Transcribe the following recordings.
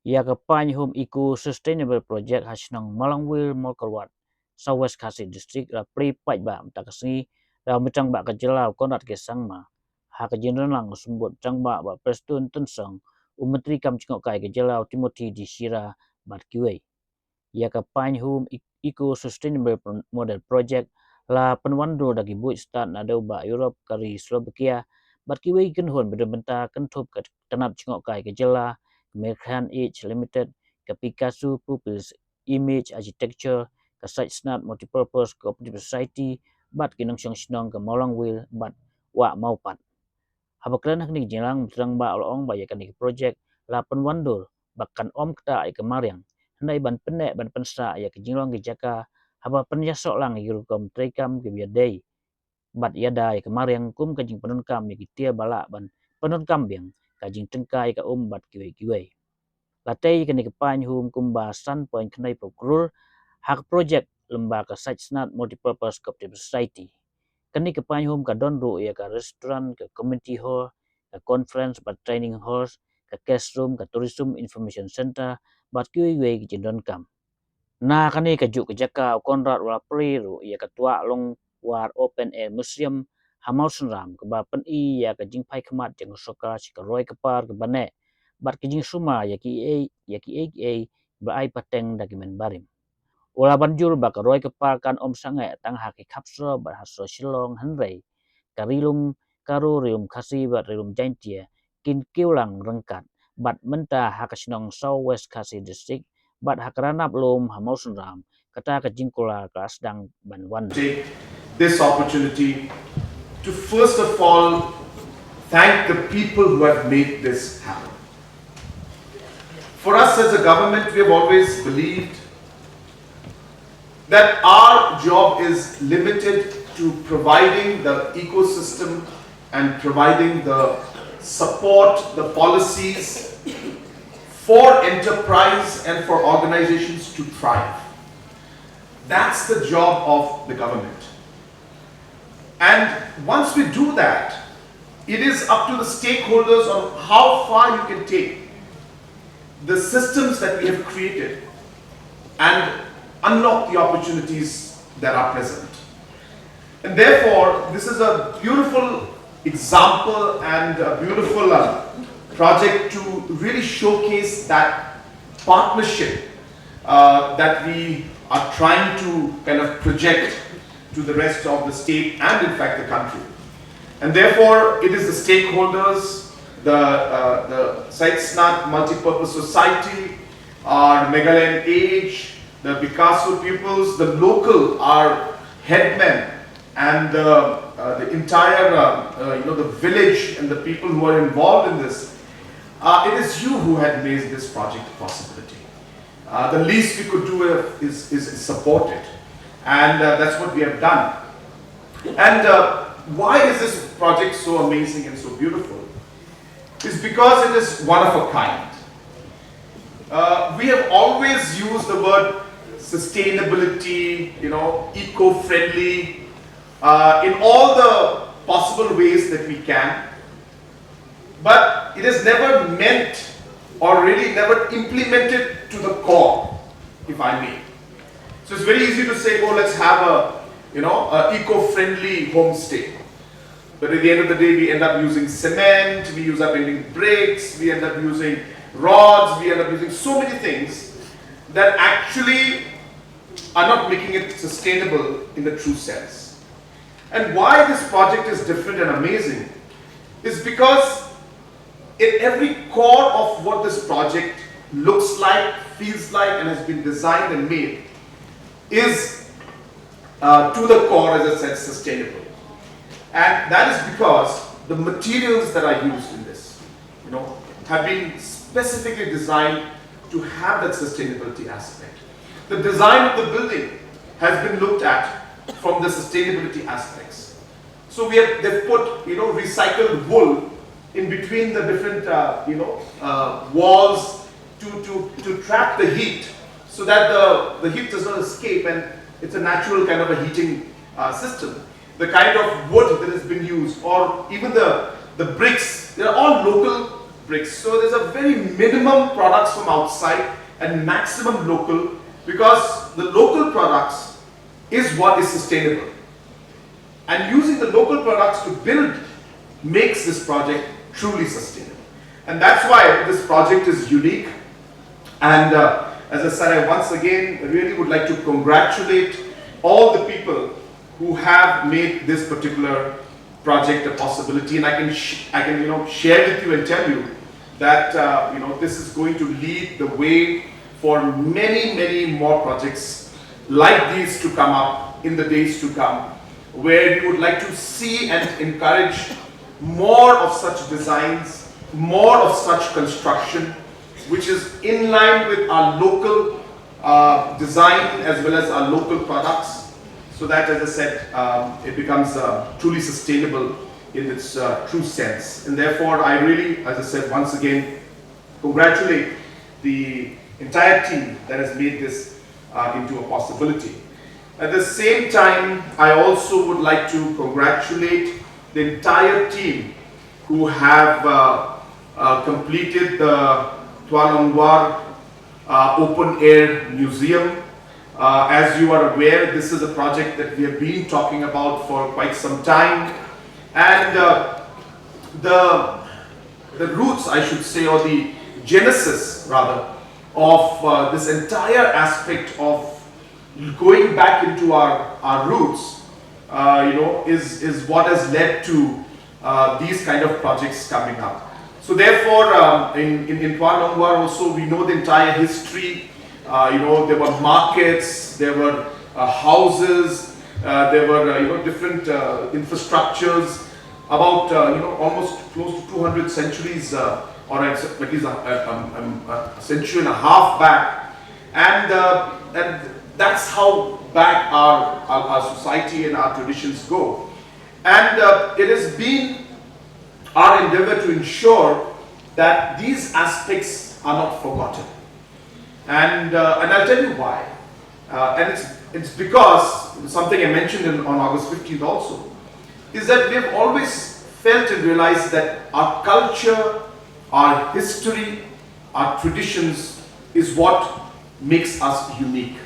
Ya ka pany home eco sustainable project ha Shnong Mawlangwir Molkarwat Southwest Khasi district ra pri pai ba mta kasni ra mitang ba ka jelau konat ke sangma ha ka jinran lang sumbut chang ba prestun tunsang umatri kam chingok kai ke jelau Timothy di Shira bat kiwei ya ka pany home eco sustainable model project la penwando dagi buit start na dau ba Europe kari Slovakia bat kiwei kan hon benta kan thop ka tanap chingok kai ke jela American Age Limited, ke Picasso Pupils Image Architecture, ke Site Snap Multipurpose Cooperative Society, bat kinong siyang sinong ke Mawlangwir, bat wa maupat. Habaklan hak ni jelang terang ba olong ba yakan ni project lapan wandul bahkan om kta ke Mariang. Handai ban penek ban pensa ya ke jinglong ke jaka haba penyasok lang yurukom trekam ke biadai. Bat yada ya ke Mariang kum ke jing penunkam ya tia bala ban penunkam biang kajing tengkai ka bat kiwei-kiwei. Latay kani kapan hum kumba Sun Point kanay prokuror hak project lembaga site snat multipurpose cooperative society. Kani kapan hum ka donro ya ka restaurant ka community hall ka conference ba training halls ka guest room ka tourism information center bat kiwei ki jindon kam. Na kani ka juk ka jaka Konrad wala priru ya ka tua long war open air museum ha Mawsynram ka ba pen I ya ka jingpai khamat jang soka ka roy kapar ka bane bat ka jing suma ya ki ba ai pateng dokumen barim ula banjul ba ka roy kapar kan om sangai tang ha ki kapsro ba haso Shnong hanrei ka rilum karu rilum khasi ba rilum jaintia kin kiulang rengkat bat menta ha ka Shnong Southwest Khasi district bat ha Ranab lom ha Mawsynram kata ka jingkula ka asdang banwan. Take this opportunity to first of all thank the people who have made this happen. For us as a government, we have always believed that our job is limited to providing the ecosystem and providing the support, the policies for enterprise and for organizations to thrive. That's the job of the government. And once we do that, it is up to the stakeholders on how far you can take the systems that we have created and unlock the opportunities that are present. And therefore, this is a beautiful example and a beautiful project to really showcase that partnership that we are trying to kind of project to the rest of the state and in fact the country. And therefore, it is the stakeholders, the Site-Snat Multipurpose Society, our Meghalaya Age, the Picasso pupils, the local, our headmen, and the entire, the village and the people who are involved in this. It is you who had made this project a possibility. The least we could do is support it. And that's what we have done. And why is this project so amazing and so beautiful? It's because it is one of a kind. We have always used the word sustainability, eco-friendly, in all the possible ways that we can. But it is never meant or really never implemented to the core, if I may. So it's very easy to say, oh, let's have a eco-friendly homestay. But at the end of the day, we end up using cement, we end up using bricks, we end up using rods, we end up using so many things that actually are not making it sustainable in the true sense. And why this project is different and amazing is because in every core of what this project looks like, feels like, and has been designed and made is to the core, as I said, sustainable. And that is because the materials that are used in this, have been specifically designed to have that sustainability aspect. The design of the building has been looked at from the sustainability aspects. So they've put, recycled wool in between the different, walls to trap the heat, so that the heat does not escape, and it's a natural kind of a heating system. the kind of wood that has been used, or even the bricks, they're all local bricks. So there's a very minimum products from outside and maximum local, because the local products is what is sustainable. And using the local products to build makes this project truly sustainable. And that's why this project is unique. And as I said, I once again really would like to congratulate all the people who have made this particular project a possibility. And I can share with you and tell you that this is going to lead the way for many more projects like these to come up in the days to come, where we would like to see and encourage more of such designs, more of such construction, which is in line with our local design as well as our local products, so that, as I said, it becomes truly sustainable in its true sense. And therefore, I really, as I said, once again, congratulate the entire team that has made this into a possibility. At the same time, I also would like to congratulate the entire team who have completed the Mawlangwir Open Air Museum. As you are aware, this is a project that we have been talking about for quite some time. And the roots, I should say, or the genesis rather, of this entire aspect of going back into our roots, is what has led to these kind of projects coming up. So therefore, in Mawlangwir also, we know the entire history. There were markets, there were houses, there were different infrastructures about almost close to 200 centuries, or at least a century and a half back, and that's how back our society and our traditions go. And it has been our endeavor to ensure that these aspects are not forgotten. And I'll tell you why. And it's because something I mentioned on August 15th also, is that we have always felt and realized that our culture, our history, our traditions is what makes us unique.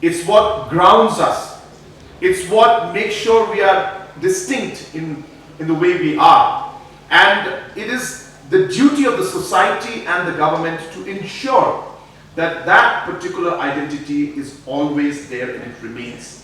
It's what grounds us. It's what makes sure we are distinct in the way we are. And it is the duty of the society and the government to ensure that that particular identity is always there and it remains.